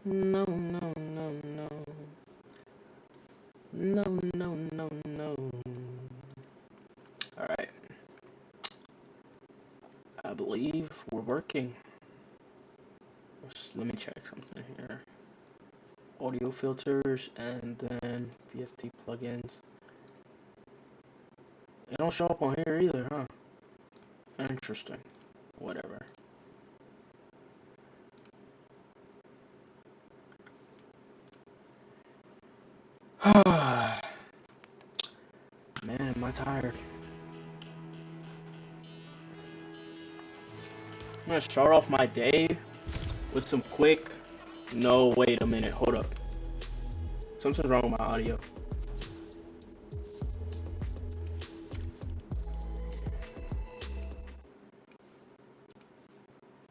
No, no, no, no. No, no, no, no. Alright. I believe we're working. Let me check something here. Audio filters and then VST plugins. They don't show up on here either, huh? Interesting. Whatever. Man, am I tired. I'm gonna start off my day with some quick... No, wait a minute, hold up. Something's wrong with my audio.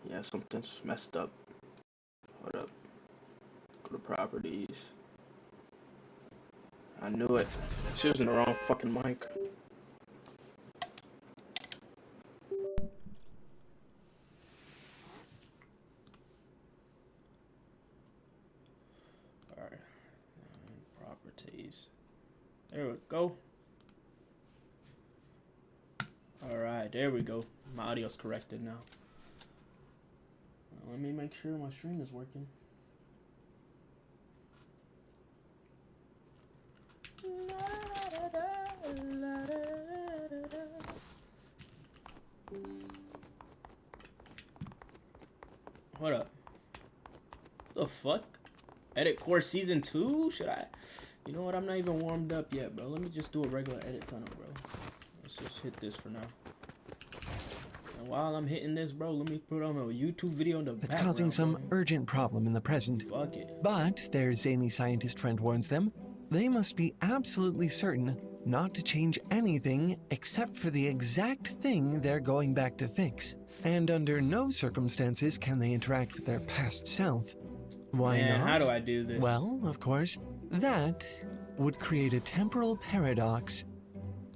Yeah, something's messed up. Hold up. Go to properties. I knew it. She was in the wrong fucking mic. Alright. Properties. There we go. Alright, there we go. My audio's corrected now. Let me make sure my stream is working. Hold up. The fuck? Edit course season 2? Should I? You know what? I'm not even warmed up yet, bro. Let me just do a regular edit tunnel, bro. Let's just hit this for now. And while I'm hitting this, bro, let me put on a YouTube video in the background. It's causing some urgent problem in the present. Fuck it. But their zany scientist friend warns them, they must be absolutely certain not to change anything except for the exact thing they're going back to fix. And under no circumstances can they interact with their past self. Why Man, not? how do I do this? Well, of course, that would create a temporal paradox.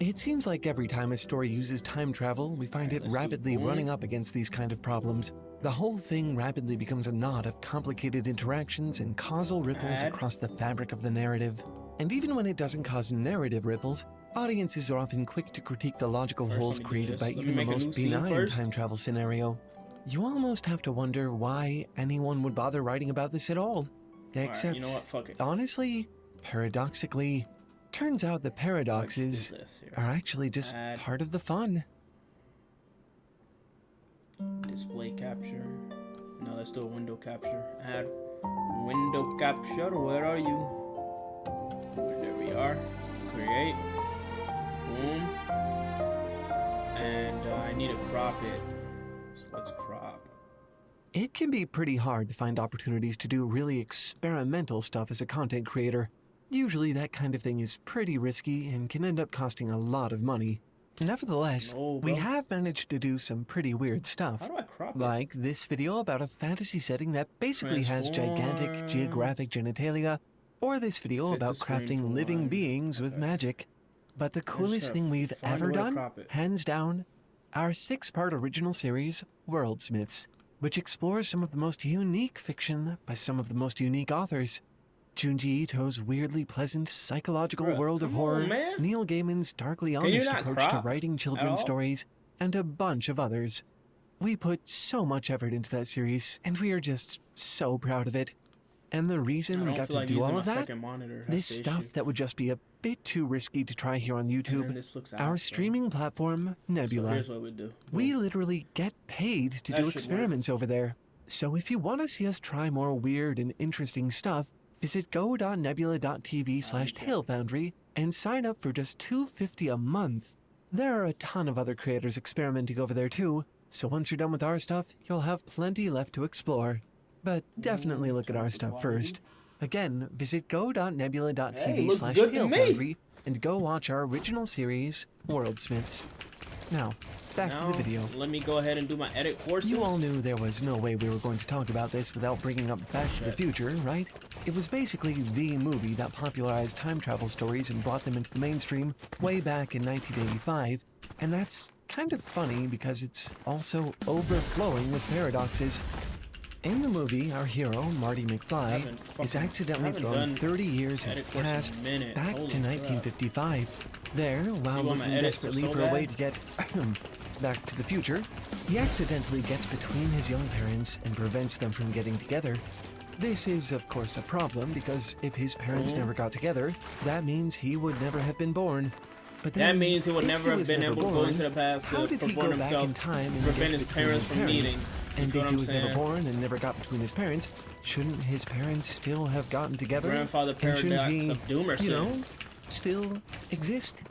It seems like every time a story uses time travel, we find it rapidly running up against these kind of problems. The whole thing rapidly becomes a knot of complicated interactions and causal ripples across the fabric of the narrative. And even when it doesn't cause narrative ripples, audiences are often quick to critique the logical holes created by even the most benign time travel scenario. You almost have to wonder why anyone would bother writing about this at all. Except, you know what? Fuck it. Honestly, paradoxically, turns out the paradoxes are actually just part of the fun. Display capture. No, let's do a window capture. Add window capture. Where are you? There we are. Create. Boom. And I need to crop it. So let's crop. It can be pretty hard to find opportunities to do really experimental stuff as a content creator. Usually that kind of thing is pretty risky and can end up costing a lot of money. Nevertheless, we have managed to do some pretty weird stuff. How do I crop it? Like this video about a fantasy setting that basically has gigantic geographic genitalia, or this video about crafting living beings with magic. But the coolest thing we've ever done, hands down, our 6-part original series, Worldsmiths, which explores some of the most unique fiction by some of the most unique authors. Junji Ito's weirdly pleasant psychological world of horror, Neil Gaiman's darkly honest approach to writing children's stories, and a bunch of others. We put so much effort into that series, and we are just so proud of it. And the reason we got to do all of that, this stuff that would just be a bit too risky to try here on YouTube, our streaming platform, Nebula. So here's what we do. We literally get paid to do experiments over there. So if you want to see us try more weird and interesting stuff, visit go.nebula.tv/TaleFoundry and sign up for just $2.50 a month. There are a ton of other creators experimenting over there too, so once you're done with our stuff, you'll have plenty left to explore. But definitely look at our stuff first. Again, visit go.nebula.tv/TaleFoundry and go watch our original series, Worldsmiths. Now, back to the video. Let me go ahead and do my edit courses. You all knew there was no way we were going to talk about this without bringing up Back to the Future, right? It was basically the movie that popularized time travel stories and brought them into the mainstream way back in 1985, and that's kind of funny because it's also overflowing with paradoxes. In the movie, our hero, Marty McFly, is accidentally thrown 30 years in the past back to 1955. There, while looking desperately for a way to get back to the future, he accidentally gets between his young parents and prevents them from getting together. This is, of course, a problem because if his parents never got together, that means he would never have been born. But then, that means he would never have been able to go into the past how to did he perform go back himself, in time and prevent his parents from meeting. And if he was never born and never got between his parents, shouldn't his parents still have gotten together? Grandfather paradox of Doomerson. You know, still exist?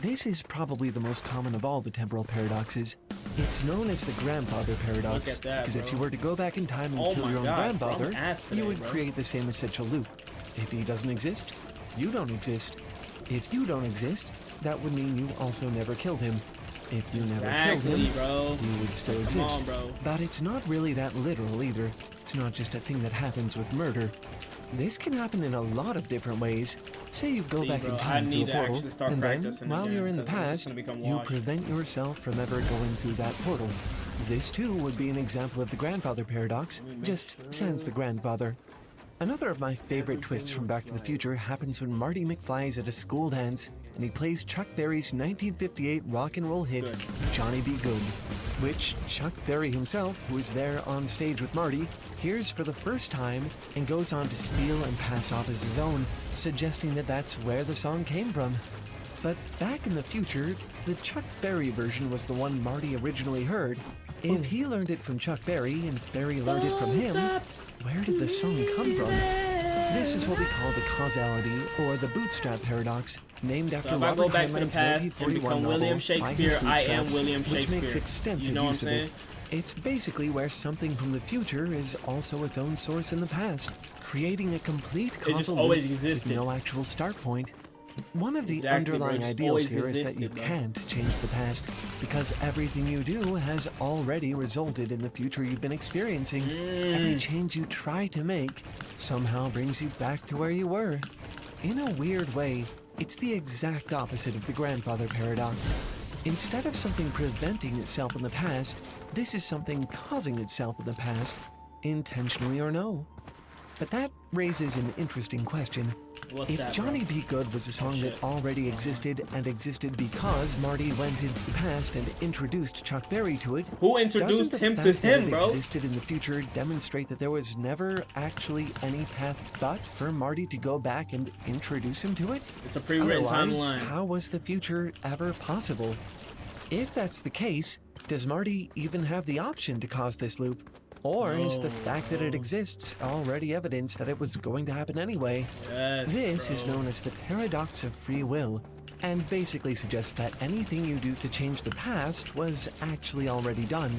This is probably the most common of all the temporal paradoxes. It's known as the grandfather paradox, because if you were to go back in time and kill your own grandfather, you would create the same essential loop. If he doesn't exist, you don't exist. If you don't exist, that would mean you also never killed him. If you never killed him, you would still exist. But it's not really that literal either. It's not just a thing that happens with murder. This can happen in a lot of different ways. Say you go back in time through a portal, and then, while you're in the past, you prevent yourself from ever going through that portal. This too would be an example of the grandfather paradox, just sans the grandfather. Another of my favorite twists from Back to the Future happens when Marty McFly is at a school dance and he plays Chuck Berry's 1958 rock and roll hit, Johnny Be Good, which Chuck Berry himself, who is there on stage with Marty, hears for the first time and goes on to steal and pass off as his own, suggesting that that's where the song came from. But back in the future, the Chuck Berry version was the one Marty originally heard. If he learned it from Chuck Berry and Berry learned it from him, where did the song come from? This is what we call the causality, or the bootstrap paradox, named after Robert Heinlein's 1941 novel, William Shakespeare, I Am William Shakespeare, which makes extensive use of it. It's basically where something from the future is also its own source in the past, creating a complete causal loop with no actual start point. One of the underlying ideals here is that you can't change the past, because everything you do has already resulted in the future you've been experiencing. Every change you try to make somehow brings you back to where you were. In a weird way, it's the exact opposite of the grandfather paradox. Instead of something preventing itself in the past, this is something causing itself in the past, intentionally or no. But that raises an interesting question. If Johnny Be Good was a song that already existed and existed because Marty went into the past and introduced Chuck Berry to it, who introduced him to him, bro? Existed in the future demonstrate that there was never actually any path but for Marty to go back and introduce him to it? It's a pre-written timeline. How was the future ever possible? If that's the case, does Marty even have the option to cause this loop? Or is the fact that it exists already evidence that it was going to happen anyway? This is known as the paradox of free will, and basically suggests that anything you do to change the past was actually already done.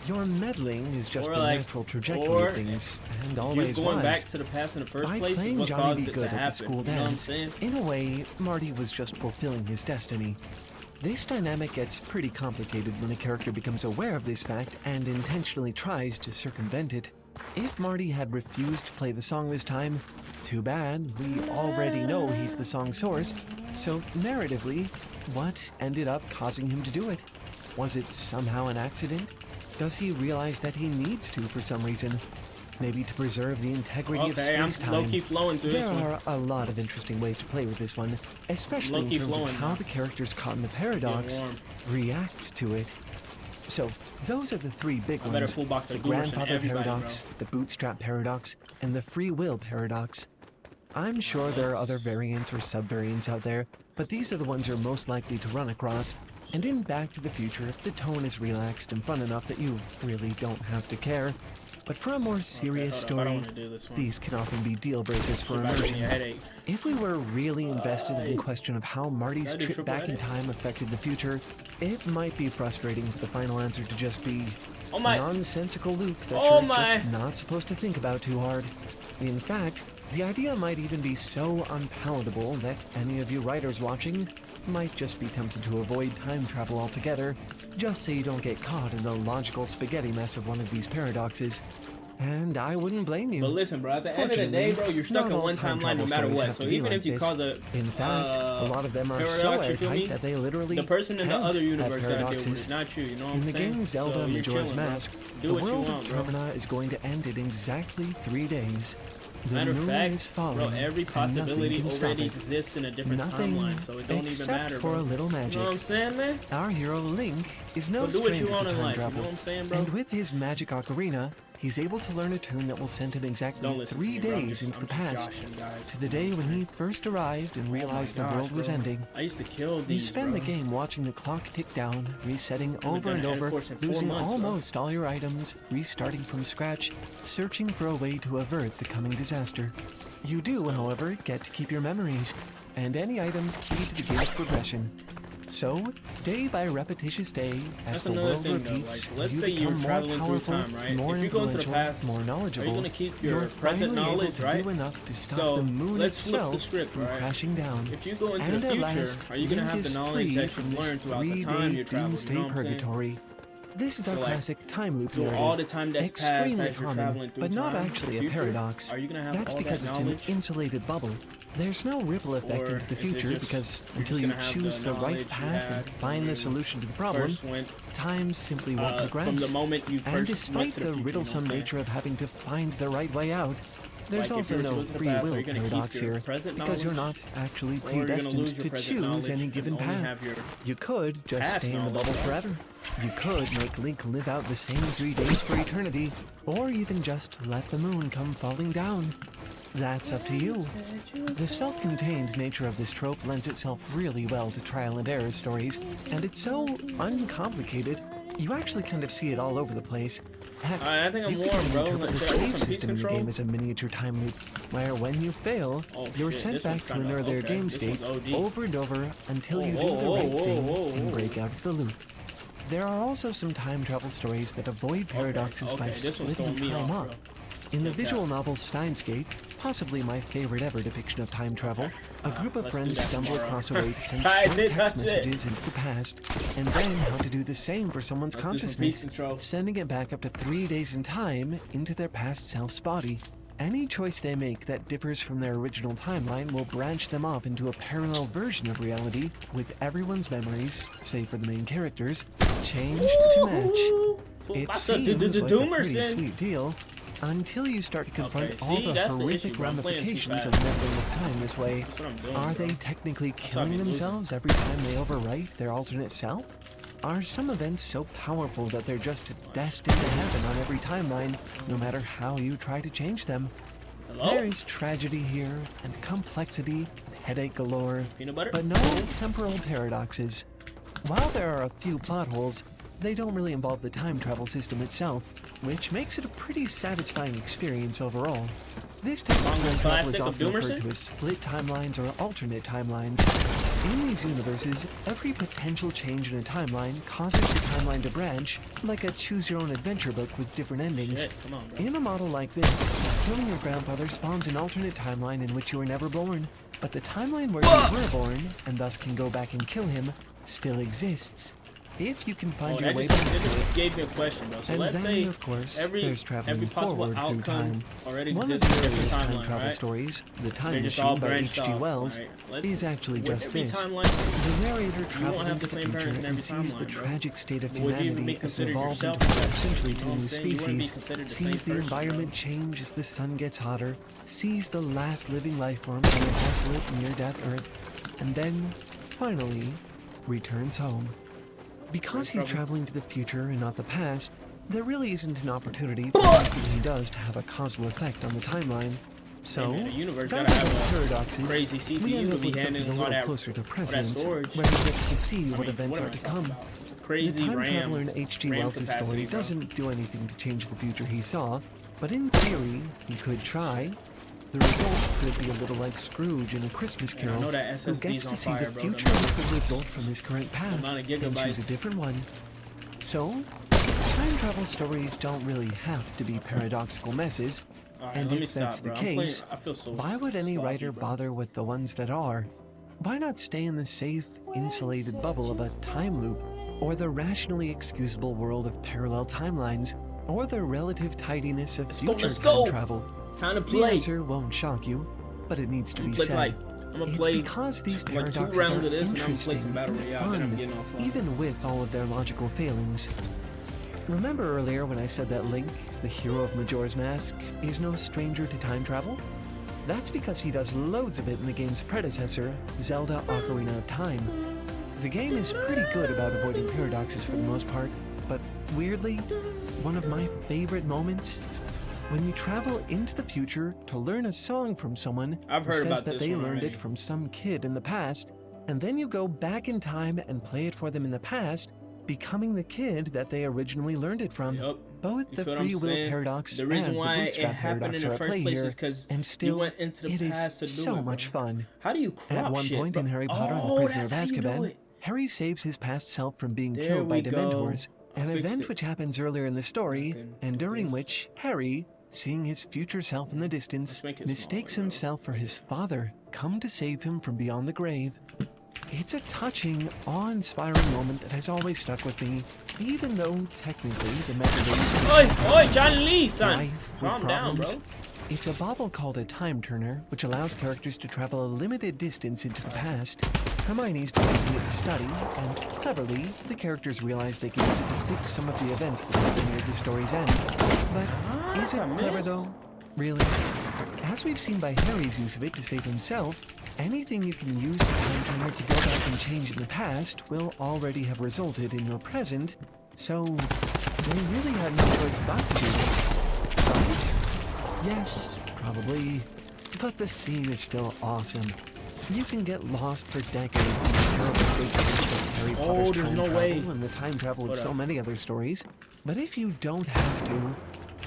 Your meddling is just the natural trajectory of things, and always was. Going back to the past in the first place By playing Johnny Be Good at the school dance, in a way, Marty was just fulfilling his destiny. This dynamic gets pretty complicated when the character becomes aware of this fact and intentionally tries to circumvent it. If Marty had refused to play the song this time, too bad, we already know he's the song's source, so narratively, what ended up causing him to do it? Was it somehow an accident? Does he realize that he needs to for some reason? Maybe to preserve the integrity of space-time. I'm low-key flowing through this one. There are a lot of interesting ways to play with this one, especially in terms of how the characters caught in the paradox react to it. So, those are the three big ones. The grandfather paradox, the bootstrap paradox, and the free will paradox. I'm sure there are other variants or sub-variants out there, but these are the ones you're most likely to run across. And in Back to the Future, the tone is relaxed and fun enough that you really don't have to care. But for a more serious story, these can often be deal breakers for immersion. If we were really invested in the question of how Marty's trip back in time affected the future, it might be frustrating for the final answer to just be a nonsensical loop that you're just not supposed to think about too hard. In fact, the idea might even be so unpalatable that any of you writers watching might just be tempted to avoid time travel altogether, just so you don't get caught in the logical spaghetti mess of one of these paradoxes. And I wouldn't blame you. But listen, bro, at the end of the day, bro, you're stuck in one timeline no matter what. So even if you cause a in fact, a lot of them are so airtight that they literally the person in the other universe gotta deal with paradoxes. it, not you. You know what In I'm the saying? game Zelda Majora's Mask, the world of bro. Termina is going to end in exactly 3 days. The Matter of moon fact, is falling, bro, every and possibility nothing can stop already it. exists in a different Nothing timeline, so it don't even except matter, for bro. a little magic. You know what I'm saying, man? Our hero Link is no So do what you stranger want to in time life, you travel. know what I'm saying, bro? And with his magic ocarina, he's able to learn a tune that will send him exactly Don't listen 3 to me, bro. days into the past, joshing, guys. to the day when he first arrived and realized the world was ending. I used to kill these, You spend bro. the game watching the clock tick down, resetting over done and an over, Air Force in 4 losing months, bro. almost all your items, restarting from scratch, searching for a way to avert the coming disaster. You do, however, get to keep your memories, and any items key to the game's progression. So, day by repetitious day, as That's the another world thing, though. repeats, Like, let's you say you're become more traveling through powerful, time, right? more If you go into the influential, past, more are knowledgeable. you gonna keep your You're present finally knowledge, able to right? do enough to stop So, the moon let's flip the itself script, from right? crashing down. If you go into And the at future, last, are you gonna Link have the is knowledge free that from you've this learned throughout the 3-day time you travel? You doomsday know what I'm saying? purgatory. This is our So, like, classic time loop So narrative. all the time that's passed Extremely as you're common, traveling through but not time, actually the a future, paradox. Are you gonna have That's all because that it's knowledge? an insulated bubble. There's no ripple effect Or into the is it future just- because you're until just you gonna have choose the knowledge right you path had and find when the you solution to the problem, first went, time simply won't progress. from the moment you first And went despite to the the future, riddlesome you know what I'm nature of having to find the right way out, there's Like, if also you were to no go to the free past, are will you gonna keep paradox your here present because you're not knowledge, actually or you're gonna predestined lose your to present choose knowledge any and given only path. have your You could just past stay in the knowledge, bubble right? forever. You could make Link live out the same 3 days for eternity, or even just let the moon come falling down. That's up to you. The self-contained nature of this trope lends itself really well to trial and error stories, and it's so uncomplicated, you actually kind of see it all over the place. Heck, I think I'm you could warm, even bro. interpret Like, the should I do save some peace system in the control? game as a miniature time loop, where when you fail, Oh, you're shit, sent this back one's to an kinda- earlier okay, game this state one's OD. over and over until you do Whoa, the right whoa, thing whoa, and whoa. break out of the loop. There are also some time travel stories that avoid paradoxes by this one's splitting throwing me time off, up. bro. In the Okay. visual novel Steins Gate, possibly my favorite ever depiction of time travel, a group of let's do friends that stumble tomorrow. across a way to send Guys, short that's text it. messages into the past, and then how to do the same for someone's Let's do some peace consciousness, control. sending it back up to 3 days in time into their past self's body. Any choice they make that differs from their original timeline will branch them off into a parallel version of reality, with everyone's memories, save for the main characters, changed to match. It seems like a pretty sweet deal, until you start to confront Okay, all see, the that's the horrific issue, bro. I'm playing too ramifications of fast. meddling with time this way. That's what I'm doing, Are bro. they technically why killing I'm losing. themselves every time they overwrite their alternate self? Are some events so powerful that they're just destined to happen on every timeline, no matter how you try to change them? Hello? There is tragedy here, and complexity, and headache galore, Peanut butter? but no temporal paradoxes. While there are a few plot holes, they don't really involve the time travel system itself, which makes it a pretty satisfying experience overall. This type of time travel is classic of often referred Doomerson? to as split timelines or alternate timelines. In these universes, every potential change in a timeline causes the timeline to branch, like a choose-your-own-adventure book with different endings. Shit, come on, bro. In a model like this, killing your grandfather spawns an alternate timeline in which you were never born, but the timeline where you were born, and thus can go back and kill him, still exists. If you can find your that way just, back it to it, just gave me a question, bro. So and let's then, say of course, every there's traveling possible forward through outcome time. already One of exists the in a earliest different time timeline, travel right? stories, The Time They're just all Machine by branched H.G. off, Wells, right? Let's- is actually with just every this. timeline, The narrator won't travels have into the the same future person in and every sees the timeline, bro. tragic state of But would you even be humanity as it considered evolves yourself into in a that essentially situation? to You know a what new I'm saying? You wouldn't be species, considered the sees same the person, bro. environment change as the sun gets hotter, sees the last living life form on the desolate near-death Earth, and then, finally, returns home. Because he's traveling to the future and not the past, there really isn't an opportunity for anything he does to have a causal effect on the timeline. So, Hey man, the universe rather gotta than have a paradoxes, crazy we CPU end to up be with something handling a all little that- closer to all that prescience, storage. where he gets to see what I mean, events what are am I to talking come. about? The Crazy time RAM, traveler in H.G. RAM Wells' capacity, story bro. doesn't do anything to change the future he saw, but in theory, he could try. The result could be a little like Scrooge in A Christmas Man, I Carol, know that who SSD's gets on to see fire, the bro. future The as the result from his current path amount of and choose a gigabytes. different one. So, time travel stories don't really have to be paradoxical messes, Alright, and let me if that's stop, the bro. I'm playing- case, I feel so why would any sloppy, writer bro. bother with the ones that are? Why not stay in the safe, insulated bubble of a time loop, or the rationally excusable world of parallel timelines, or the relative tidiness of future let's time go. travel? Time to The play. answer won't shock you, but it needs to be Play said. like, I'm gonna It's play because these like 2 paradoxes rounds are of this, and I'm gonna play interesting some Battle and Royale, then I'm fun, getting off. even with all of their logical failings. Remember earlier when I said that Link, the hero of Majora's Mask, is no stranger to time travel? That's because he does loads of it in the game's predecessor, Zelda Ocarina of Time. The game is pretty good about avoiding paradoxes for the most part, but weirdly, one of my favorite moments? When you travel into the future to learn a song from someone who says that they learned it from some kid in the past, and then you go back in time and play it for them in the past, becoming the kid that they originally learned it from. Yep. Both the free will paradox and the bootstrap paradox are at play here, and still, it is so much fun. How do you crop At one point in Harry Potter and the Prisoner of Azkaban, Harry saves his past self from being killed by Dementors, an event which happens earlier in the story, and during which Harry, seeing his future self in the distance, mistakes himself for his father, come to save him from beyond the grave. It's a touching, awe-inspiring moment that has always stuck with me, even though technically the method Oi, John Lee, son! Calm down, bro. It's a bauble called a time turner, which allows characters to travel a limited distance into the past. Hermione's been using it to study, and cleverly, the characters realize they can use it to fix some of the events that happen near the story's end. But is it clever though? Really? As we've seen by Harry's use of it to save himself, anything you can use the time turner to go back and change in the past will already have resulted in your present, so they really had no choice but to do this, right? Yes, probably, but the scene is still awesome. You can get lost for decades in the terrible figures of Harry Potter's time travel and the time travel of so many other stories, but if you don't have to,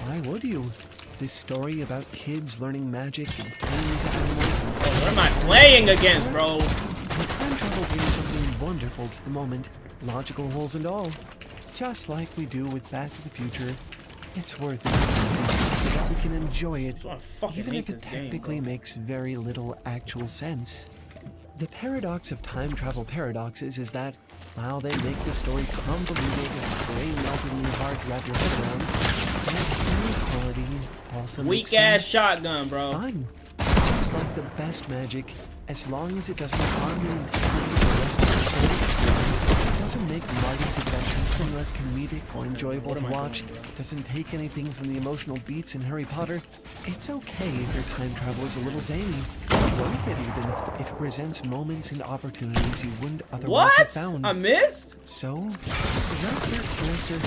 why would you? This story about kids learning magic and turning into animals and... What am I playing against, bro? The time travel brings something wonderful to the moment, logical holes and all. Just like we do with Back to the Future, it's worth it so that we can enjoy it, even if it technically makes very little actual sense. The paradox of time travel paradoxes is that, while they make the story convoluted and brain-meltingly hard to wrap your head around, their quality also makes them shotgun, bro. fun. Just like the best magic, as long as it doesn't harm you entirely with the rest of the story experience, it doesn't make Marty's adventure any less comedic or enjoyable to watch, doesn't take anything from the emotional beats in Harry Potter, it's okay if your time travel is a little zany. Worth it even if it presents moments and opportunities you wouldn't otherwise have found. I missed? So, let your character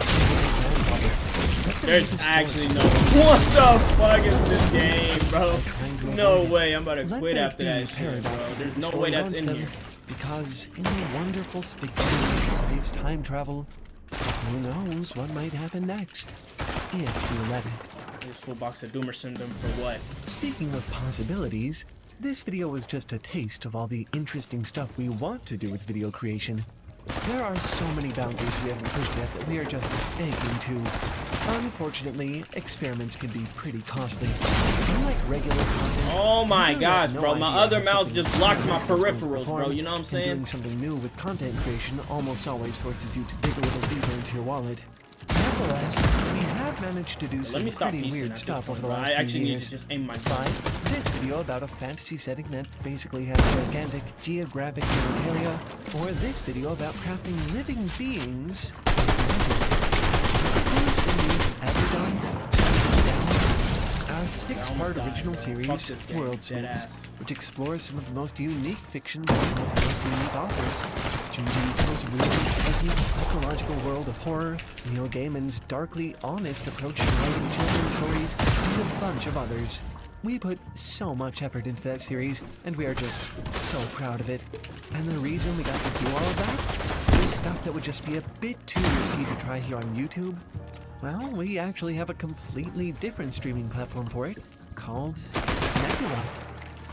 There's actually no... What the fuck is this game, bro? No way, I'm about to quit after that shit, bro. There's no way that's in here. Because in the wonderful spectacular space time travel, who knows what might happen next, if you let it. This full box of Doomer Syndrome for what? Speaking of possibilities, this video was just a taste of all the interesting stuff we want to do with video creation. There are so many boundaries we haven't pushed yet that we are just aching to. Unfortunately, experiments can be pretty costly. Unlike regular content, oh my gosh, bro, my other mouse just blocked my peripherals, bro, you know what I'm saying? Doing something new with content creation almost always forces you to dig a little deeper into your wallet. Nevertheless, we have managed to do some pretty weird stuff over the last few years. I actually need to just aim my gun. This video about a fantasy setting that basically has gigantic geographic genitalia, or this video about crafting living beings. Coolest thing we've ever done? Our 6-part original series, Worldsmiths, which explores some of the most unique fiction by some of the most unique authors. Junji Ito's really pleasant psychological world of horror, Neil Gaiman's darkly honest approach to writing children's stories, and a bunch of others. We put so much effort into that series, and we are just so proud of it. And the reason we got to do all of that is stuff that would just be a bit too risky to try here on YouTube. Well, we actually have a completely different streaming platform for it, called Nebula.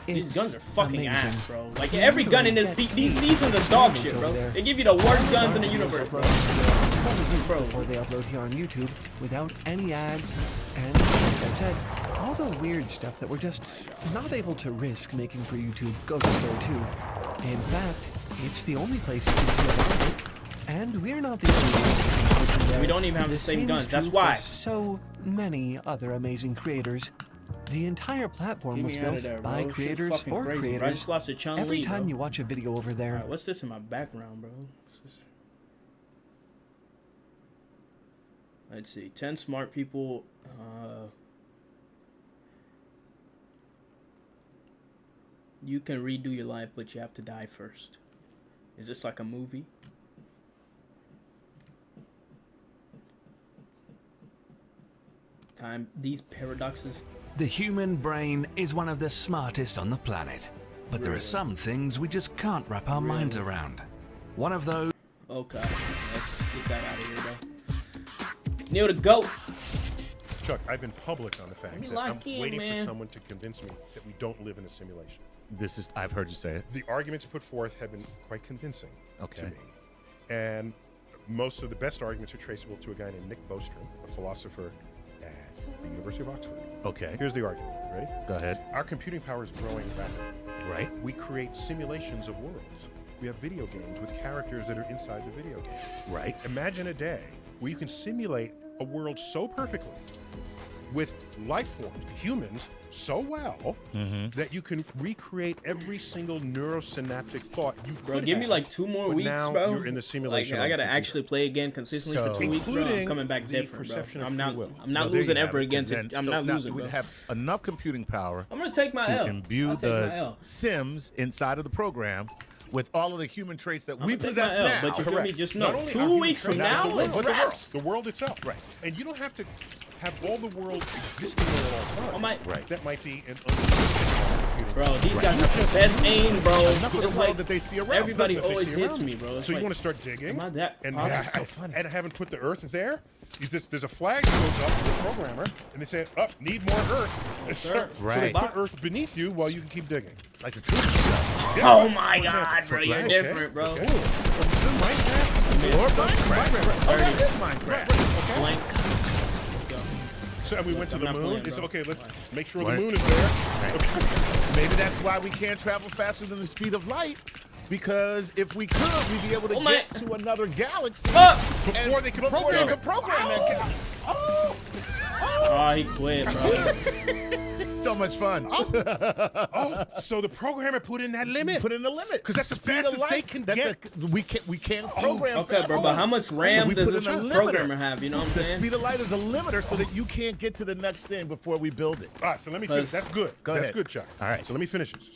These guns are fucking ass, bro. Like, every gun in this these seasons are dog shit, bro. They give you the worst guns in the universe, bro. Before they upload here on YouTube, without any ads, and like I said, all the weird stuff that we're just not able to risk making for YouTube goes up there too. In fact, it's the only place you can see a lot of it. And we're not the only ones. We don't even have the same guns. That's why. So many other amazing creators. The entire platform was built by creators for creators. Every time you watch a video over there. Right, what's this in my background, bro? Let's see. 10 smart people. You can redo your life, but you have to die first. Is this like a movie? These paradoxes. The human brain is one of the smartest on the planet, but there are some things we just can't wrap our minds around. One of those. Okay, let's get that out of here, bro. Neil the GOAT. Chuck, I've been public on the fact that I'm waiting for someone to convince me that we don't live in a simulation. I've heard you say it. The arguments put forth have been quite convincing to me. And most of the best arguments are traceable to a guy named Nick Bostrom, a philosopher at the University of Oxford. Okay. Here's the argument. Ready? Go ahead. Our computing power is growing rapidly. Right. We create simulations of worlds. We have video games with characters that are inside the video game. Right. Imagine a day where you can simulate a world so perfectly with life forms, humans, so well that you can recreate every single neurosynaptic thought you could give me like 2 more weeks, now bro. You're in the simulation. Like, I gotta actually play again consistently for 2 weeks, bro. I'm coming back different, bro. I'm not losing ever again. I'm not losing, bro. We have enough computing power. I'm gonna take my to L. imbue the Sims inside of the program with all of the human traits that we possess now. But you feel me? Just know, 2 weeks from now, it's wraps. The world itself. Right. And you don't have to have all the world existing at all times. That might be an bro, these guys have the best aim, bro. Enough of the world that they see around. Everybody always hits me, bro. So you want to start digging? And I haven't put the Earth there. There's a flag that goes up to the programmer, and they say, need more Earth. So they put Earth beneath you while you can keep digging. It's like the truth. Yeah, oh my God, bro, you're different, bro. Okay. Minecraft? Or Minecraft. Oh, that is Minecraft. Blank. So we went to the moon. It's okay. Let's make sure the moon is there. Maybe that's why we can't travel faster than the speed of light. Because if we could, we'd be able to get to another galaxy before they could program that galaxy. Oh, he quit, bro. So much fun. So the programmer put in that limit. Put in the limit. Because that's the fastest they can get. We can't program okay, bro, but how much RAM does this programmer have? You know what I'm saying? The speed of light is a limiter so that you can't get to the next thing before we build it. All right, so let me finish. That's good. That's good, Chuck. All right. So let me finish this.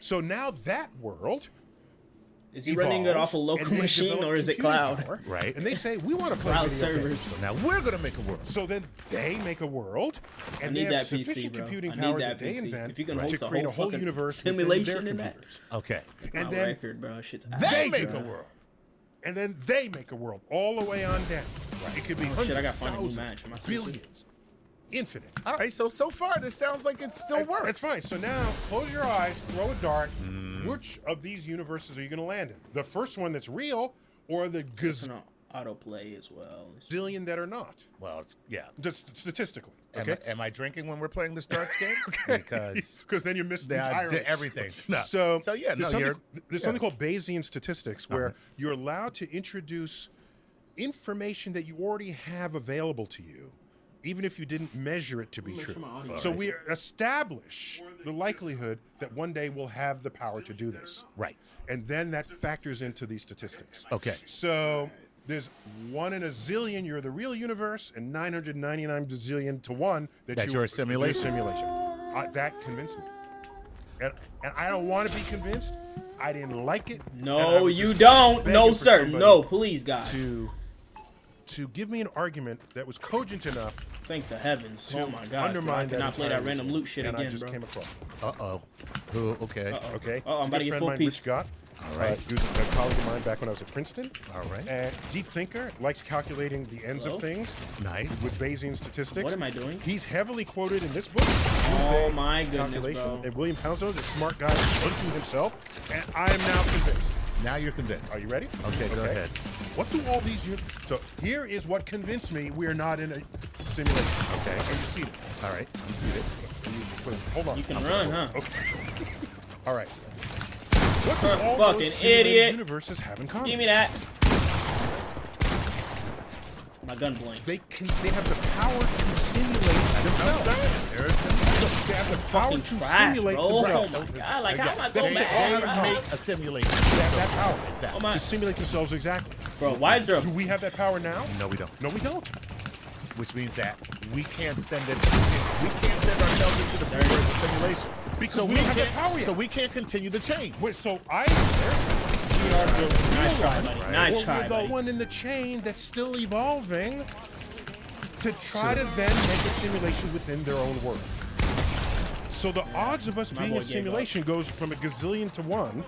So now that world is he running it off a local machine or is it cloud? Power, right. And they say we want to play cloud video servers. Games. So now we're gonna make a world. So then they make a world, and I need they have that sufficient PC, bro. computing I need power that that they PC. invent If you can to host create a a whole fucking universe simulation in that. Okay. And then record, bro. Shit's they make a world. And then they make a world all the way on down. Right. It could be shit, I got to find a new match. Billions. Infinite. All right, so far this sounds like it still works. That's fine. So now close your eyes, throw a dart. Which of these universes are you going to land in? The first one that's real, or the autoplay as well. Zillion that are not? Well, yeah. Just statistically. Okay. Am I drinking when we're playing this darts game? Okay. Because then you missed entirely everything. No. So yeah, there's something called Bayesian statistics where you're allowed to introduce information that you already have available to you, even if you didn't measure it to be true. So we establish the likelihood that one day we'll have the power to do this. Right. And then that factors into these statistics. Okay. So there's 1 in a zillion you're the real universe, and 999 zillion to 1 that you're a simulation. That convinced me. And I don't want to be convinced. I didn't like it. No, you don't. No, sir. No, please, God. To give me an argument that was cogent enough. Thank the heavens. Oh my God. I cannot play that random loot shit again, I just bro. came across. Okay. Okay. Oh, I'm about to get full piece. Scott. All right. He was a colleague of mine back when I was at Princeton. All right. Deep thinker, likes calculating the ends of things. Nice. With Bayesian statistics. What am I doing? He's heavily quoted in this book. Oh my goodness, bro. And William Poundslow is a smart guy unto himself, and I am now convinced. Now you're convinced. Are you ready? Okay, go ahead. What do all these... So here is what convinced me we are not in a simulation. Okay. Are you seated? All right. I'm seated. Hold on. You can run, huh? Okay. All right. What do all fucking those simulated idiot. universes have in common? Give me that. gun blank. They have the power to simulate themselves. They have the power to simulate themselves. Oh my god, like how am I so They mad, can bro? make a simulation. They have that power Exactly. to simulate themselves exactly. Bro, why is there a... Do we have that power now? No, we don't. No, we don't. Which means that we can't send it. We can't send ourselves into the version of the simulation Because we don't have that power yet. So we can't continue the chain. Wait, so I... Nice try, buddy. Nice try, We're buddy. the one in the chain that's still evolving to try to then make a simulation within their own world. So the odds of us being boy a gave simulation goes from a gazillion to 1.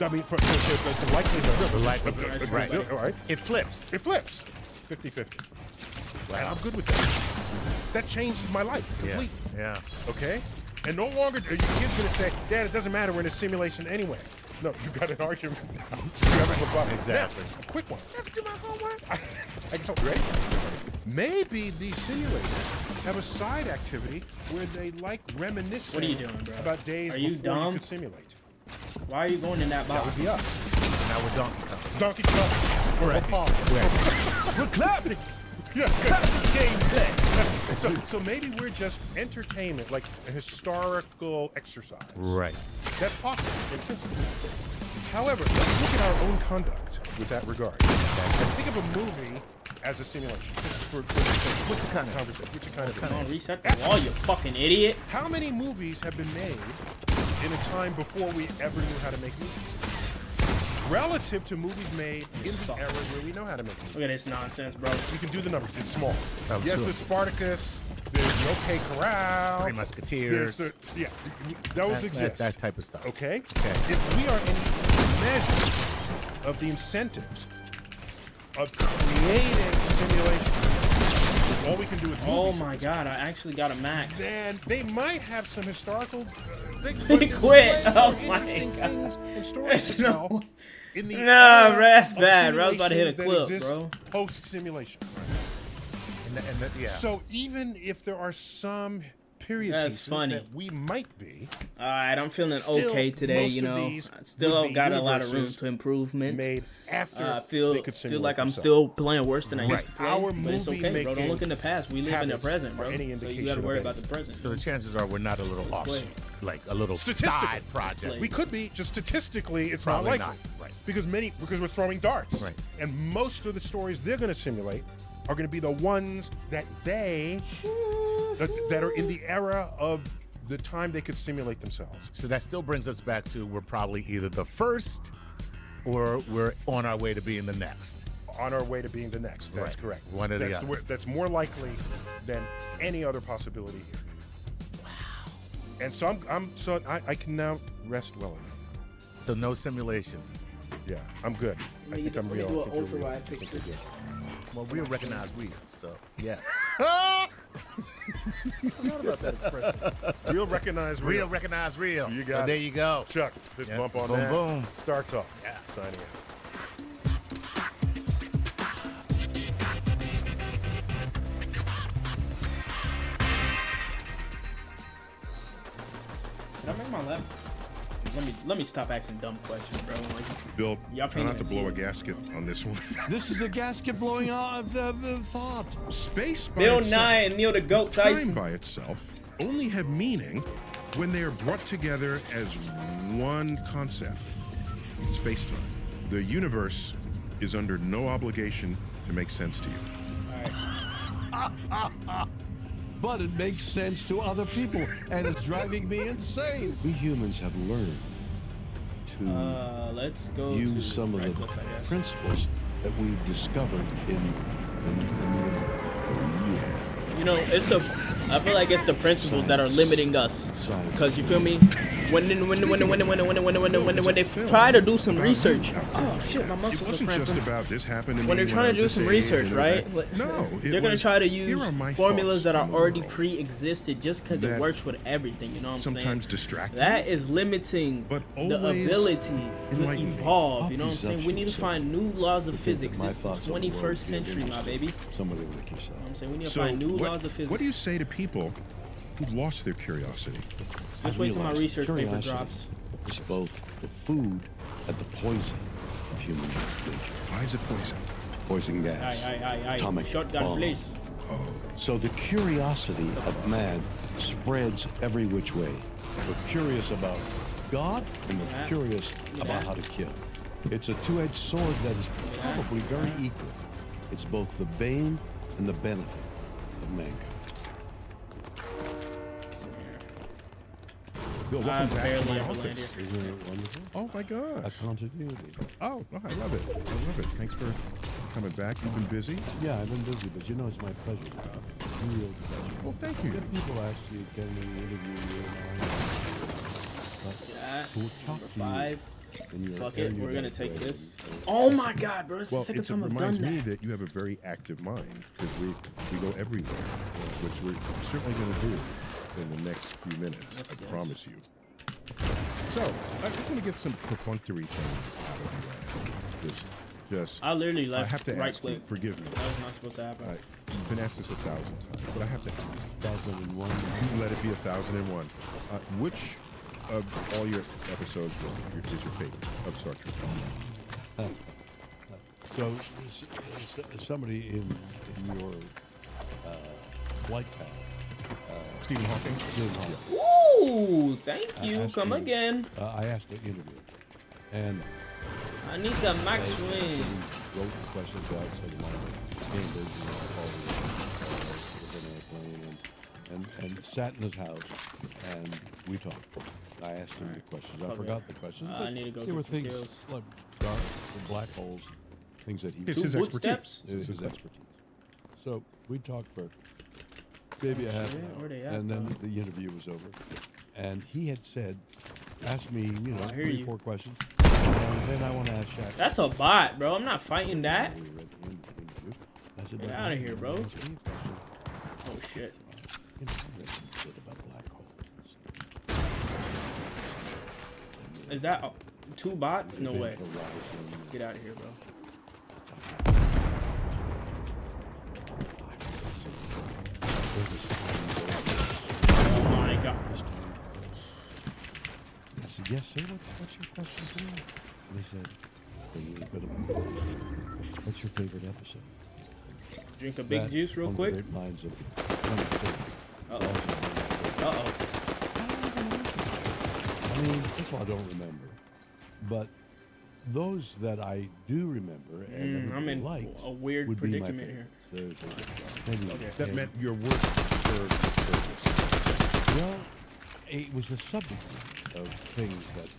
I mean, for the likelihood. The likelihood, right. All right. It flips. It flips. 50-50. And I'm good with that. That changes my life completely. Yeah. Okay? And no longer are your kids going to say, Dad, it doesn't matter, we're in a simulation anyway. No, you got an argument now. You have a rebuttal. Exactly. Now, a quick one. I have to do my homework. I don't, ready? Maybe these simulators have a side activity where they like reminiscing What are you doing, bro? about days Are you before dumb? you could simulate. Why are you going in that That box? would be us. Now we're Donkey Kong. Donkey Kong. Correct. We're classic. Yeah. Classic gameplay. So maybe we're just entertainment, like a historical exercise. Right. That's possible. In principle. However, let's look at our own conduct with that regard. And think of a movie as a simulation. What's the kind of conversation? Which kind of Come on, reset the wall, you fucking idiot. How many movies have been made in a time before we ever knew how to make movies? Relative to movies made in the era where we know how to make movies. Look at this nonsense, bro. You can do the numbers. It's small. Oh, Yes, sure. there's Spartacus. There's OK Corral. Three Musketeers. Yeah, those exist. That type of stuff. Okay? Okay. If we are any measure of the incentives of creating simulations, all we can do is Oh movies, my god, I actually got a max. then they might have some historical. He quit. Oh my interesting God. things and stories to No. tell in the Nah, era bro, that's of bad, bro. I was about to hit a simulations clip, that bro. exist Post-simulation. Yeah. So even if there are some period That's pieces funny. that we might be Alright, I'm feeling Still, okay today, most you of know. these I still would be got a lot of room universes to improvement. made after I they feel could feel simulate like I'm themselves. still playing worse than I used to play. Our But it's okay, bro. Don't movie-making look in the past. We live in the habits present, bro. are any So you indication gotta of worry about the anything. present. So the chances are we're not a little off, play. like a little Statistically. side project. We could be, just statistically, it's Probably not likely. not, right. Because we're throwing darts. Right. And most of the stories they're going to simulate are going to be the ones that that are in the era of the time they could simulate themselves. So that still brings us back to we're probably either the first or we're on our way to being the next. On our way to being the next. That's Right. correct. One or the That's other. That's more likely than any other possibility here. Wow. And so I can now rest well enough. So no simulation. Yeah, I'm good. I think I'm real. I think we're real. picture. Well, we'll recognize real, so yes. I forgot about that expression. Real recognize real. Real recognize real. You So got there it. you go. Chuck, fist Yeah. bump on Boom, that. boom. Star Talk. Yeah. Signing out. Did I make my left? Let me stop asking dumb questions, bro. Like, Bill, Y'all try can't not to even blow a see it. gasket on this one. This is a gasket blowing out the thought. Space by Bill itself, Nye and Neil the Goat time Tyson. by itself, only have meaning when they are brought together as one concept. Space-time. The universe is under no obligation to make sense to you. But it makes sense to other people, and it's driving me insane. We humans have learned to Let's go to use some of reckless, the I guess. principles that we've discovered in You know, I feel like it's the principles that are limiting us. Cause you feel me? When they try to do some research. Oh shit, my It muscles are wasn't just cramping. about this happened to When me they're trying I to do was some this age research, and right? everything. No, They're gonna try to here use are my formulas thoughts that are on the already world. pre-existed just because it That works with everything. You know what I'm saying? Sometimes distracting. That is limiting But the always ability to enlightening. evolve. You know what I'm saying? We need to find new laws of To think that physics. my It's the thoughts on the world 21st give century, my interest baby. You know somebody like yourself. what I'm saying? We need to So find new what, laws of physics. what do you say to people who've lost their curiosity? Just wait till my realized research paper curiosity drops. is both the food and the poison of human nature. Why is it poison? poison gas, atomic Shotgun, bomb. please. So the curiosity of man spreads every which way. We're curious about God, and we're curious about how to kill. It's a two-edged sword that is probably very equal. It's both the bane and the benefit of mankind. Bill, welcome back to my office. Isn't it wonderful? Oh my A gosh. continuity. Oh, I love it. I love it. Thanks for coming back. You've been busy. Yeah, I've been busy, but you know it's my pleasure. Real pleasure. Well, thank you. Get people actually getting an interview you and I. To talk to 5. in your Fuck it, we're gonna erudite take way. this. Oh my god, bro, this is Well, the second it time I've reminds done me that. that you have a very active mind because we go everywhere, which we're certainly going to do in the next few minutes. Yes, I yes. promise you. So I just want to get some perfunctory things out of the way. Just I literally I left have to right ask you. click. Forgive me. That was not supposed to happen. You've been asked this 1,000 times, but I have to ask. 2001. You let it be 1,001. Which of all your episodes is your favorite of Star Trek? So somebody in your flight path, Stephen Hawking. Stephen Hawking, Ooh, thank you. asked Come me- again. I asked to interview, and I need the max he win. wrote the questions out, said him on Cambridge, and an airplane, and sat in his house, and we talked. I asked him the questions. I Okay. forgot the questions. I but need to go There get were some things kills. like dark black holes, things that he It's his Two expertise. footsteps? His expertise. So we talked for maybe a half an Where they hour, at, and then bro? the interview was over. And he had said, ask me, I hear 3, you. 4 questions, and then I want to ask Shaq. That's a bot, bro. I'm not fighting that. We read the interview. I said, Get "But outta you here, bro." ask me a question." Oh shit. You know, I read some shit about black holes. Is that 2 bots? No Event way. horizon. Get out of here, bro. Oh my god. I said, yes, sir. What's your question for me? And they said, what's your favorite episode? Drink a big That, juice real one quick. of the great minds of 20th century. Uh-oh. Uh-oh. I mean, first of all, I don't remember. But those that I do remember and I'm in liked a weird would be my predicament favorite. here. Maybe Okay. That meant your work served purpose. Well, it was a subject of things that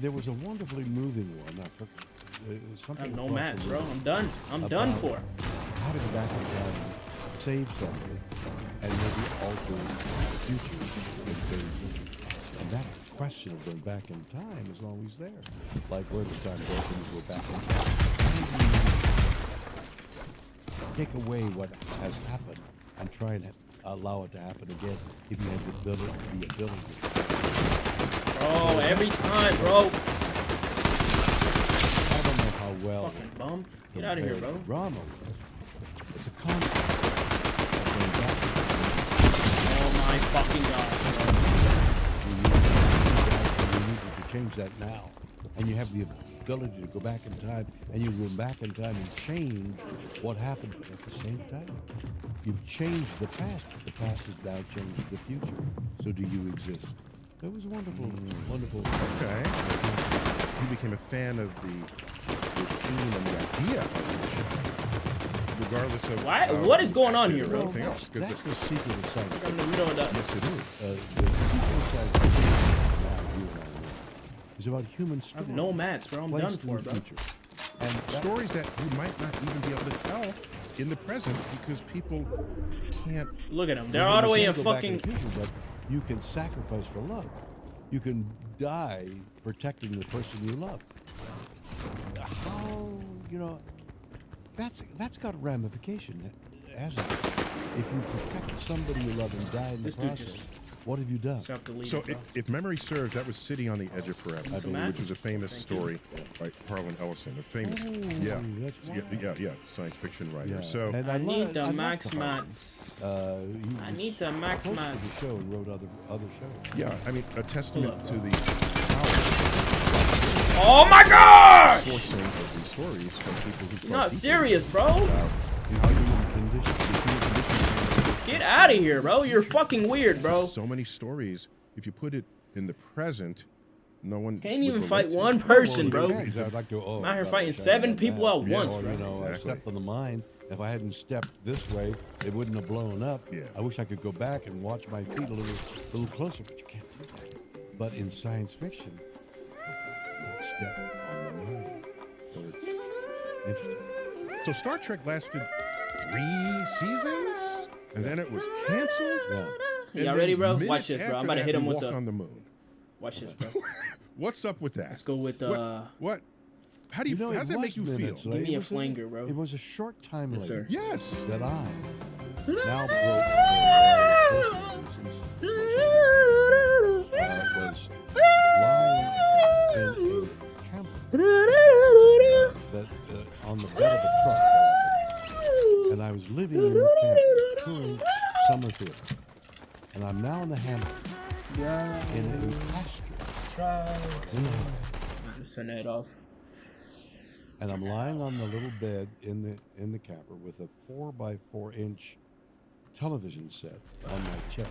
there was a wonderfully moving one. I forgot. I Something have no across match, the bro. river I'm done. I'm done about for. How to go back in time and save somebody and maybe alter the future in things. And that question of going back in time is always there. Like, where does time go when you go back in time? Take away what has happened and try and allow it to happen again if you have the ability. Bro, every time, bro. I don't know how well Fucking bum. Get out of here, bro. compared to Drama was. It's a concept of going back in time. Oh my fucking god. You need to change that now. And you have the ability to go back in time, and you go back in time and change what happened, but at the same time, you've changed the past. The past has now changed the future. So do you exist? That was wonderful, wonderful. Okay. You became a fan of the theme and the idea of the show, regardless of What is going on here, bro? everything else. 'Cause That's the secret of science I'm in fiction. the middle of that. yes, it is. The secret of science fiction, now you and I know, is about human I stories. have no mats, bro. I'm done placed for, in the bro. future. And that- Stories that you might not even be able to tell in the present because people can't. Look at them. They're You all the way in understand, go back fucking. the future, but you can sacrifice for love. You can die protecting the person you love. How, that's got ramification, hasn't it? If you protect somebody you love and die in the This dude process, just what have you done? Self-deleted, So, bro. if memory serves, that was City on the Edge of Forever, Some which mats? is a famous Thank you. story by Harlan Ellison, a famous, that's science fiction writer. Yeah, So, and I need I the like max Harlan. mats. He I was need the max close to mats. the show and wrote other shows. yeah, I mean, a testament Hold up. to the power. Oh my god! gosh! sourcing of these stories from people who You're not serious, bro. Get out of here, bro. You're fucking weird, bro. So many stories. If you put it in the present, no one can't even fight one person, bro. I'd like to, I'm out here fighting 7 people at once, or, bro. you know, I stepped on the mine. If I hadn't stepped this way, it wouldn't have blown up. Yeah. I wish I could go back and watch my feet a little closer, but you can't do that. But in science fiction, that step on the mine. So it's interesting. So Star Trek lasted 3 seasons, and then it was canceled. Yeah. Y'all ready, bro? Watch this, bro. I'm about to hit him with on the moon. Watch this, bro. What's up with that? Let's go with what? How do you? How does that make you feel? Give me a flanger, bro. It was a short time later. Yes. That I now broke for was lying in a camper that on the bed of a truck, and I was living in the camper, touring Summerfield, and I'm now in the hammock in a pasture. Just turn that off. And I'm lying on the little bed in the camper with a 4x4-inch television set on my chest.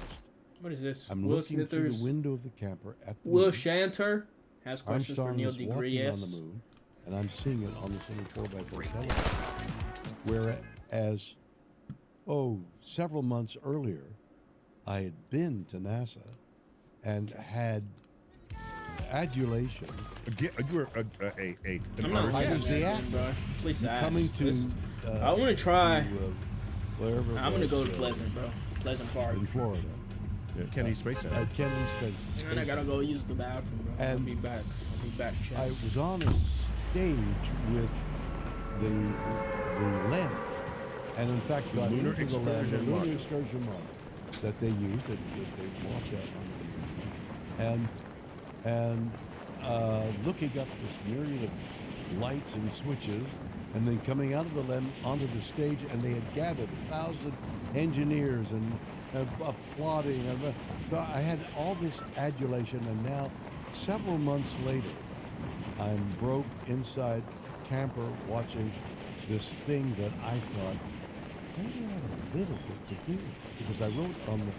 What is this? I'm Will looking Smithers, through the window of the camper at the Will moon. Shanter has questions for Armstrong Neil is deGrasse. walking on the moon, and I'm seeing it on this little 4x4 television. Whereas, several months earlier, I had been to NASA and had adulation. You were I was the actor. Bro. Please ask. Coming to. I want to try. Wherever I'm gonna go to Pleasant, bro. Pleasant Park. in Florida. Kennedy Space Center. At Kennedy Space And I gotta go use the bathroom, bro. I'll be back. Chat. I was on a stage with the LEM, and in fact got Lunar into the LEM, the Excursion lunar Module. excursion module that they used, that they walked out on, and looking up this myriad of lights and switches, and then coming out of the LEM onto the stage, and they had gathered 1,000 engineers and applauding. So I had all this adulation, and now, several months later, I'm broke inside a camper watching this thing that I thought maybe I had a little bit to do with it, because I wrote on the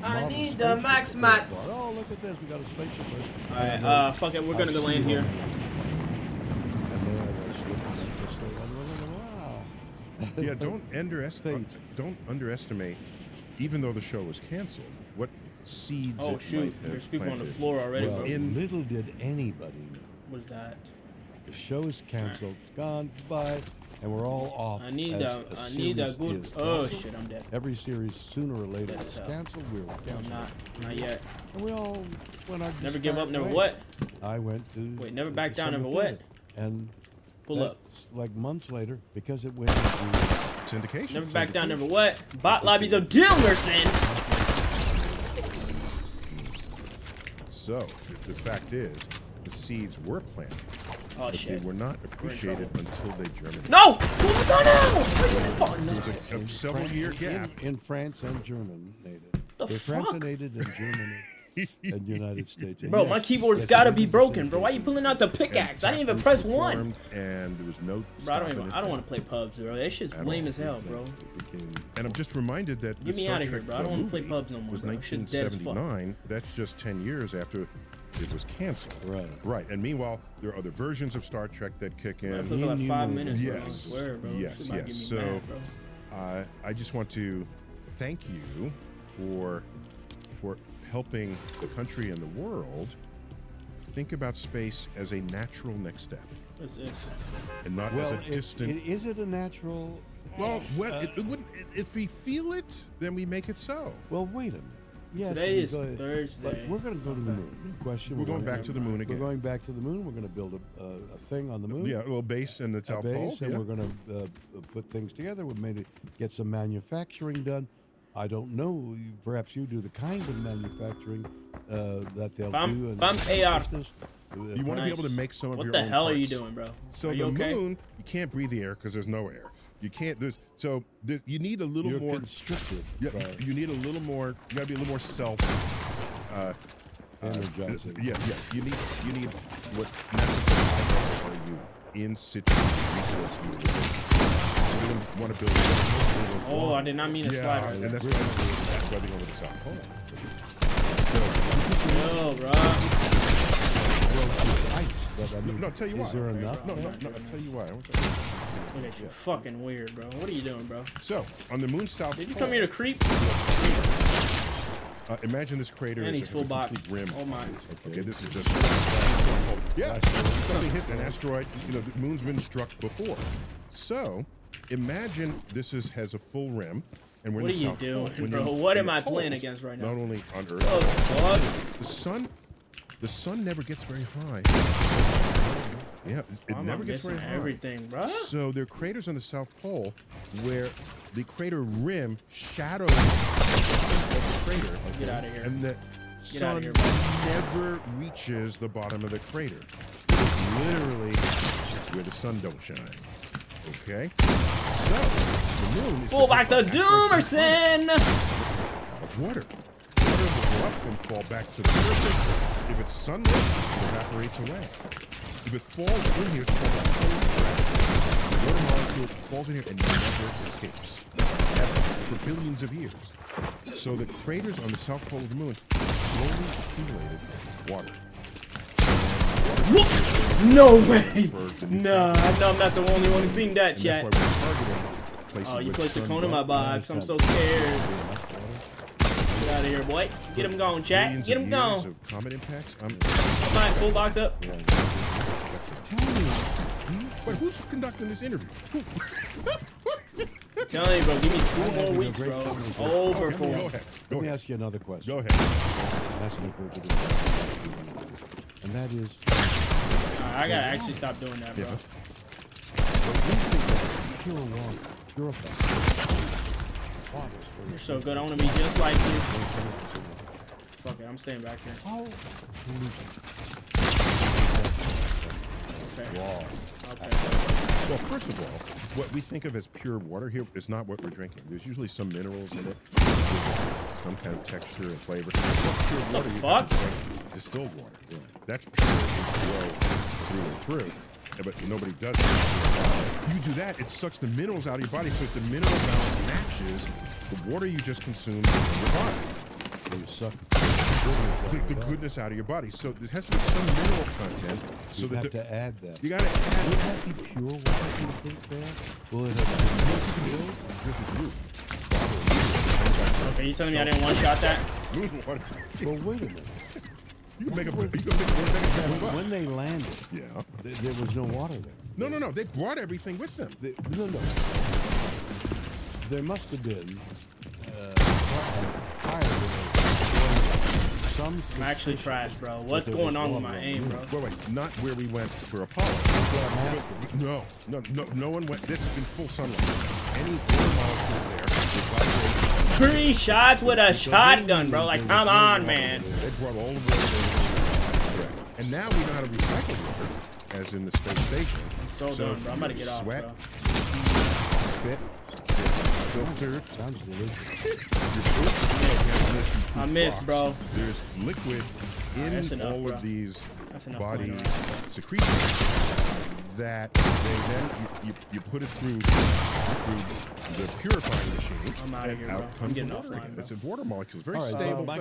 I model need the spaceship max that I mats. bought. Oh, look at this, we got a spaceship. Alright, fuck it, we're gonna go land here. And there I was looking at this thing, and wow. Yeah, don't underestimate, even though the show was canceled, what seeds Oh it shoot, might have there's people on the planted. floor already, Well, bro. little did anybody know. What is that? The show is canceled, it's gone, goodbye, and we're all off. I need as that. a I need that series good. is Oh canceled. shit, I'm dead. Every series, sooner or later, Dead is as hell. canceled. We were No, canceled. I'm not yet. And we all went our Never give up, disparate never ways. what? I went to. Wait, never the back down, Summer never what? Theater. And Pull up. that's like months later, because it went into Syndication. Never back down, never what? Bot lobbies of Dilmerson. So the fact is, the seeds were planted, Oh but shit. they were not appreciated until they germinated. No! What's on now? It was a several-year gap. in France and germinated. The They fuck? Francinated in Germany and United States. And Bro, yes, my keyboard's yes, gotta it be was broken, bro. Why you syndication. pulling out the pickaxe? I didn't even press one. And there was no Bro, I don't stopping it. want to play pubs, bro. That shit's At lame all. as hell, bro. It became And I'm just reminded that Get the me Star outta here, Trek bro. I don't wanna play movie pubs no more, was bro. Shit's dead as fuck. 1979. That's just 10 years after it was canceled. Right. And meanwhile, there are other versions of Star Trek that kick I in. played for like 5 minutes, bro. I Yes. swear, bro. Yes. Shit might Yes. get me So mad, bro. I just want to thank you for helping the country and the world think about space as a natural next step, and not as a distant. Is it a natural? Well, it wouldn't. If we feel it, then we make it so. Well, wait a minute. Yes, Today is Thursday. Thursday. But we're going to go to the moon. No question. We're going back to the moon again. We're going back to the moon. We're going to build a thing on the moon. Yeah, a little base in the South Pole. And we're going to put things together. We've made it, get some manufacturing done. I don't know. Perhaps you do the kind of manufacturing that they'll do. Bam AR. You want to be able to make some of What your the own hell parts. are you doing, bro? So Are the you okay? moon, you can't breathe the air because there's no air. You can't. You need a little You're more. constricted. Yeah, you need a little more. You got to be a little more self. Energizing. Yeah. You need what NASA are you in situ resource utilization. So we want to build. Oh, I did not mean to slide right and there. that's why they go to the South Pole. Yo, bro. Well, it's ice, but I mean, No, tell you why. is there enough? No, I'll tell you why. Look at you, fucking weird, bro. What are you doing, bro? So, on the moon's South Did you Pole, come here to creep? imagine this crater And is he's a full complete box. rim. Oh my. Okay, this is just yeah. Something hit an asteroid. You know, the moon's been struck before. So, imagine this has a full rim, and we're What in are the you South doing, Pole. When bro? you're What in am the I playing poles, against right now? Not only on Earth, Oh, fuck. the sun never gets very high. Yeah, it Why am I never gets very missing high. everything, bro? So there are craters on the South Pole where the crater rim shadows the crater. Get out of here. And the Get outta sun here, bro. never reaches the bottom of the crater. It's literally where the sun don't shine. Okay? So, the moon is Full box of Doomerson! of water. Water will go up and fall back to the surface. If it's sunlit, it evaporates away. If it falls in here, it's called a cold trap. The water molecule falls in here and never escapes. Ever. For billions of years. So the craters on the south pole of the moon slowly accumulated water. No way! Nah, I know I'm not the only one who's seen that, And chat. that's why we're targeting places Oh, you with placed a sun cone in my go- box. I'm so scared. Get out of here, boy. Get him going, chat. Billions Get of him years going. of comet impacts. Come on, full box up. Tell me, but who's conducting this interview? I'm telling you, bro. Give me 2 more weeks, bro. Over for Go him. ahead. Let me ask you another question. Go ahead. That's an occurred to do. And that is, I gotta actually stop doing that, bro. pure water, purified. Water is You're so good. I want to be just like you. Fuck it. I'm staying back here. how Okay. raw. Okay. Well, first of all, what we think of as pure water here is not what we're drinking. There's usually some minerals in it, some kind of texture and flavor. Pure water, you have to drink distilled water. Yeah. That's pure through and through. Yeah, but nobody does that. You do that, it sucks the minerals out of your body, so if the mineral balance matches the water you just consumed in your body. You suck The goodness out of your body. So there has to be some mineral content. So you that have to add that. you gotta add Would that be pure water, do you think, there? Will it have been distilled? Okay, you telling me I didn't one-shot that? moon water. Well, wait a minute. You can make a buck. When they landed, Yeah. there was no water there. No. They brought everything with them. No. There must have been prior to some I'm actually trash, bro. What's going on with my aim, bro? Wait, not where we went for Apollo. No one went. This has been full sunlight. Any water molecules there, they vibrate. 3 shots with a shotgun, bro. Like, come on, man. They brought all the water there. And now we know how to recycle water, as in the space station. So done, bro. I'm about to get off, sweat, bro. spit, filtered. Sounds delicious. I missed, bro. There's liquid That's in enough, all bro. of these That's enough body playing around. secretions that they then you put it through the purifying machine. I'm outta and here, out bro. I'm comes getting the water offline, again. bro. It's a water molecule. It's a very All right, stable bye. thing.